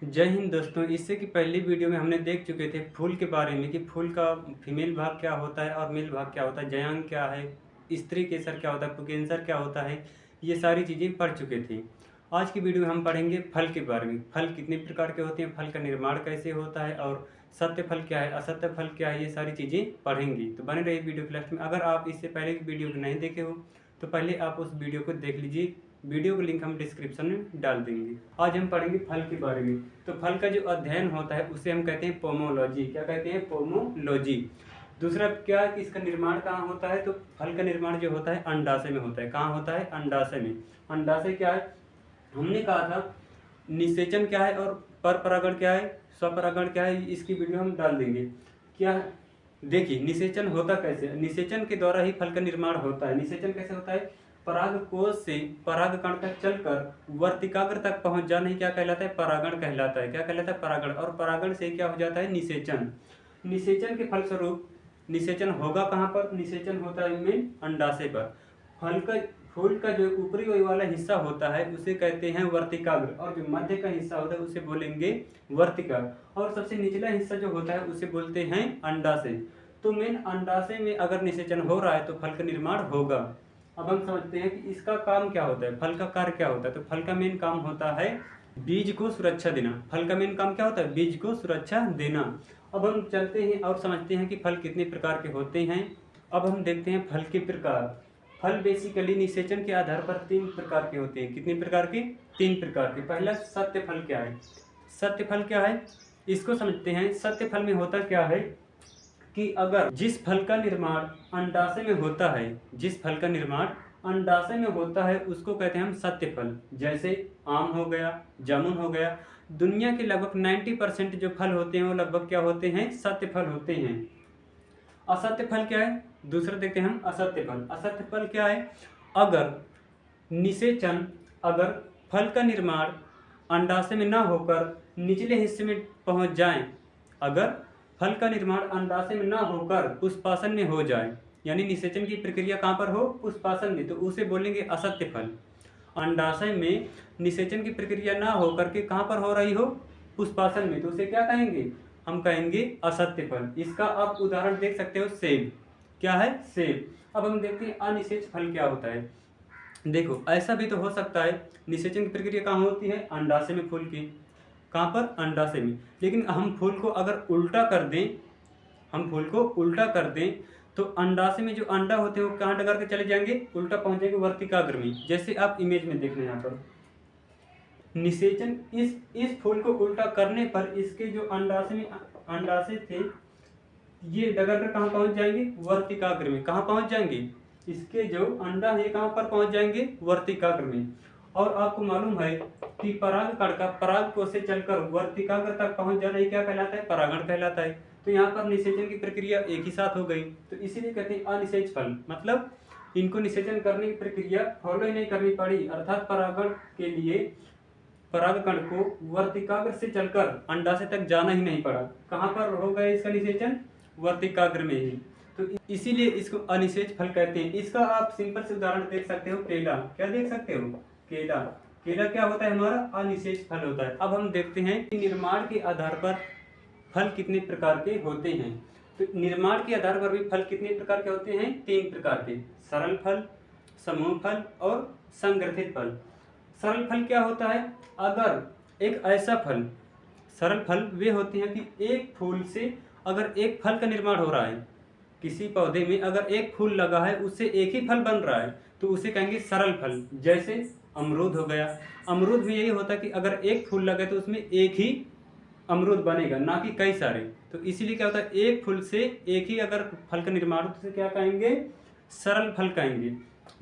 जय हिंद दोस्तों। इससे की पहली वीडियो में हमने देख चुके थे फूल के बारे में कि फूल का फीमेल भाग क्या होता है और मेल भाग क्या होता है, जयांग क्या है, स्त्री केसर क्या होता है, पुंकेसर क्या होता है, ये सारी चीज़ें पढ़ चुके थे। आज की वीडियो में हम पढ़ेंगे फल के बारे में। फल कितने प्रकार के होते हैं, फल का निर्माण कैसे होता है और सत्य फल क्या है, असत्य फल क्या है, ये सारी चीज़ें पढ़ेंगे। तो बने रहिए वीडियो के लास्ट में। अगर आप इससे पहले की वीडियो को नहीं देखे हो तो पहले आप उस वीडियो को देख लीजिए। वीडियो का लिंक हम डिस्क्रिप्शन में डाल देंगे। आज हम पढ़ेंगे फल के बारे में। तो फल का जो अध्ययन होता है उसे हम कहते हैं पोमोलॉजी। क्या कहते हैं? पोमोलॉजी। दूसरा क्या है कि इसका निर्माण कहाँ होता है? तो फल का निर्माण जो होता है अंडाशय में होता है। कहाँ होता है? अंडाशय में। अंडाशय क्या है? हमने कहा था निषेचन क्या है और पर परागण क्या है, स्वपरागण क्या है, इसकी वीडियो हम डाल देंगे। क्या है? देखिए निषेचन होता कैसे? निषेचन के द्वारा ही फल का निर्माण होता है। निषेचन कैसे होता है? पराग कोश से पराग कण का चलकर वर्तिकाग्र तक पहुंच जाना ही क्या कहलाता है? परागण कहलाता है। क्या कहलाता है? परागण। और परागण से क्या हो जाता है? निषेचन। निषेचन के फलस्वरूप निषेचन होगा कहाँ पर? निषेचन होता है इनमें अंडाशय पर। फूल का जो ऊपरी वाला हिस्सा होता है उसे कहते हैं वर्तिकाग्र, और जो मध्य का हिस्सा होता है उसे बोलेंगे वर्तिका, और सबसे निचला हिस्सा जो होता है उसे बोलते हैं अंडाशय। तो मेन अंडाशय में अगर निषेचन हो रहा है तो फल का निर्माण होगा। अब हम समझते हैं कि इसका काम क्या होता है, फल का कार्य क्या होता है। तो फल का मेन काम होता है बीज को सुरक्षा देना। फल का मेन काम क्या होता है? बीज को सुरक्षा देना। अब हम चलते हैं और समझते हैं कि फल कितने प्रकार के होते हैं। अब हम देखते हैं फल के प्रकार। फल बेसिकली निषेचन के आधार पर 3 प्रकार के होते हैं। कितने प्रकार के? 3 प्रकार के। पहला सत्य फल क्या है? सत्य फल क्या है इसको समझते हैं। सत्य फल में होता क्या है कि अगर जिस फल का निर्माण अंडाशय में होता है, जिस फल का निर्माण अंडाशय में होता है उसको कहते हैं हम सत्य फल। जैसे आम हो गया, जामुन हो गया। दुनिया के लगभग 90% जो फल होते हैं वो लगभग क्या होते हैं? सत्य फल होते हैं। असत्य फल क्या है? दूसरा देखते हैं हम असत्य फल। असत्य फल क्या है? अगर निषेचन, अगर फल का निर्माण अंडाशय में न होकर निचले हिस्से में पहुंच जाए, अगर फल का निर्माण अंडाशय में न होकर पुष्पासन में हो जाए, यानी निषेचन की प्रक्रिया कहाँ पर हो? पुष्पासन में, तो उसे बोलेंगे असत्य फल। अंडाशय में निषेचन की प्रक्रिया ना होकर के कहाँ पर हो रही हो? पुष्पासन में, तो उसे क्या कहेंगे? हम कहेंगे असत्य फल। इसका आप उदाहरण देख सकते हो, सेब। क्या है? सेब। अब हम देखते हैं अनिषेच फल क्या होता है। देखो ऐसा भी तो हो सकता है, निषेचन की प्रक्रिया कहाँ होती है? अंडाशय में फूल की। कहाँ पर? अंडाशय में। लेकिन हम फूल को अगर उल्टा कर दें, हम फूल को उल्टा कर दें तो अंडाशय में जो अंडा होते हैं वो कहाँ डगर के चले जाएंगे? उल्टा पहुंच जाएंगे वर्तिकाग्र में। जैसे आप इमेज में देख रहे हैं यहाँ पर निषेचन, इस फूल को उल्टा करने पर इसके जो अंडाशय थे ये डगर कर कहाँ पहुंच जाएंगे? वर्तिकाग्र में। कहाँ पहुंच जाएंगे? इसके जो अंडा है कहाँ पर पहुंच जाएंगे? वर्तिकाग्र में। और आपको मालूम है कि पराग कण का पराग कोश से चलकर वर्तिकाग्र तक पहुंच जाना ये क्या कहलाता है? परागण कहलाता है। तो यहाँ पर निषेचन की प्रक्रिया एक ही साथ हो गई, तो इसीलिए कहते हैं अनिषेच फल। मतलब इनको निषेचन करने की प्रक्रिया फॉलो ही नहीं करनी पड़ी, अर्थात परागण के लिए परागकण को वर्तिकाग्र से चलकर अंडाशय तक जाना ही नहीं पड़ा। कहाँ पर हो गया इसका निषेचन? वर्तिकाग्र में ही। तो इसीलिए इसको अनिषेच फल कहते हैं। इसका आप सिंपल से उदाहरण देख सकते हो, केला। क्या देख सकते हो? केला। केला क्या होता है? हमारा अनिषेच फल होता है। अब हम देखते हैं कि निर्माण के आधार पर फल कितने प्रकार के होते हैं। तो निर्माण के आधार पर भी फल कितने प्रकार के होते हैं? 3 प्रकार के। सरल फल, समूह फल और संग्रथित फल। सरल फल क्या होता है? अगर एक ऐसा फल, सरल फल वे होते हैं कि एक फूल से अगर एक फल का निर्माण हो रहा है, किसी पौधे में अगर एक फूल लगा है उससे एक ही फल बन रहा है तो उसे कहेंगे सरल फल। जैसे अमरूद हो गया। अमरूद भी यही होता है कि अगर एक फूल लगा तो उसमें एक ही अमरूद बनेगा, ना कि कई सारे। तो इसीलिए क्या होता है, एक फूल से एक ही अगर फल का निर्माण हो तो उसे क्या कहेंगे? सरल फल कहेंगे।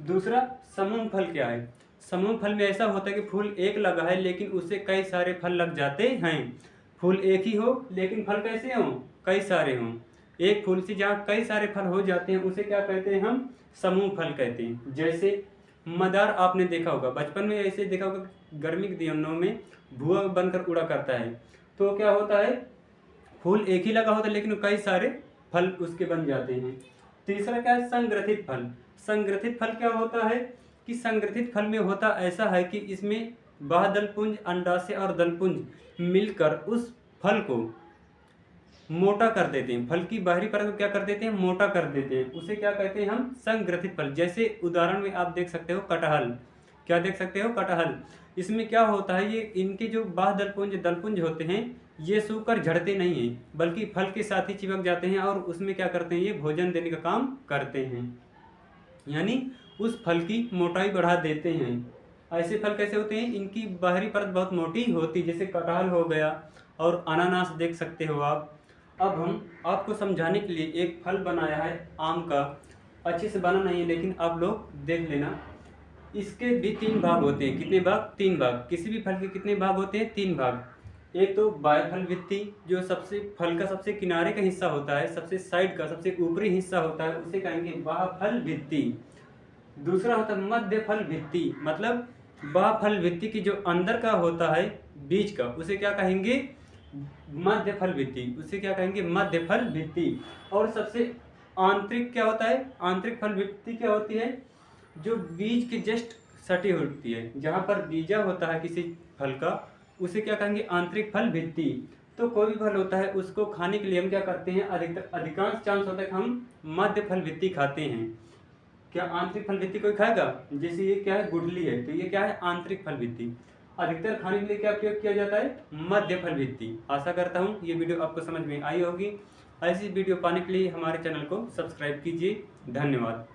दूसरा समूह फल क्या है? समूह फल में ऐसा होता है कि फूल एक लगा है लेकिन उससे कई सारे फल लग जाते हैं। फूल एक ही हो लेकिन फल कैसे हों? कई सारे हों। एक फूल से जहाँ कई सारे फल हो जाते हैं उसे क्या कहते हैं? हम समूह फल कहते हैं। जैसे मदार आपने देखा होगा, बचपन में ऐसे देखा होगा, गर्मी के दिनों में भुआ बनकर उड़ा करता है। तो क्या होता है? फूल एक ही लगा होता है लेकिन कई सारे फल उसके बन जाते हैं। तीसरा क्या है? संग्रथित फल। संग्रथित फल क्या होता है कि संग्रथित फल में होता ऐसा है कि इसमें बाह्यदलपुंज, अंडाशय और दलपुंज मिलकर उस फल को मोटा कर देते हैं। फल की बाहरी परत को क्या कर देते हैं? मोटा कर देते हैं। उसे क्या कहते हैं हम? संग्रथित फल। जैसे उदाहरण में आप देख सकते हो कटहल। क्या देख सकते हो? कटहल। इसमें क्या होता है, ये इनके जो बाह्यदलपुंज दलपुंज होते हैं ये सूखकर झड़ते नहीं हैं, बल्कि फल के साथ ही चिपक जाते हैं और उसमें क्या करते हैं? ये भोजन देने का काम करते हैं, यानी उस फल की मोटाई बढ़ा देते हैं। ऐसे फल कैसे होते हैं? इनकी बाहरी परत बहुत मोटी होती, जैसे कटहल हो गया और अनानास देख सकते हो आप। अब हम आपको समझाने के लिए एक फल बनाया है आम का। अच्छे से बना नहीं है लेकिन आप लोग देख लेना। इसके भी 3 भाग होते हैं। कितने भाग? 3 भाग। किसी भी फल के कितने भाग होते हैं? 3 भाग। एक तो बाह्यफल भित्ति, जो सबसे फल का सबसे किनारे का हिस्सा होता है, सबसे साइड का सबसे ऊपरी हिस्सा होता है, उसे कहेंगे बाह्यफल भित्ति। दूसरा होता है मध्य फल भित्ति, मतलब बाह्यफल भित्ति की जो अंदर का होता है बीज का, उसे क्या कहेंगे? मध्य फल भित्ति। उसे क्या कहेंगे? मध्य फल भित्ति। और सबसे आंतरिक क्या होता है? आंतरिक फल भित्ति क्या होती है? जो बीज के जस्ट सटी होती है, जहाँ पर बीजा होता है किसी फल का, उसे क्या कहेंगे? आंतरिक फल भित्ति। तो कोई भी फल होता है उसको खाने के लिए हम क्या करते हैं? अधिकांश चांस होता है कि हम मध्य फल भित्ति खाते हैं। क्या आंतरिक फल भित्ति कोई खाएगा? जैसे ये क्या है? गुठली है, तो ये क्या है? आंतरिक फल भित्ति। अधिकतर खाने के लिए क्या प्रयोग किया जाता है? मध्य फल भित्ति। आशा करता हूँ ये वीडियो आपको समझ में आई होगी। ऐसी वीडियो पाने के लिए हमारे चैनल को सब्सक्राइब कीजिए। धन्यवाद।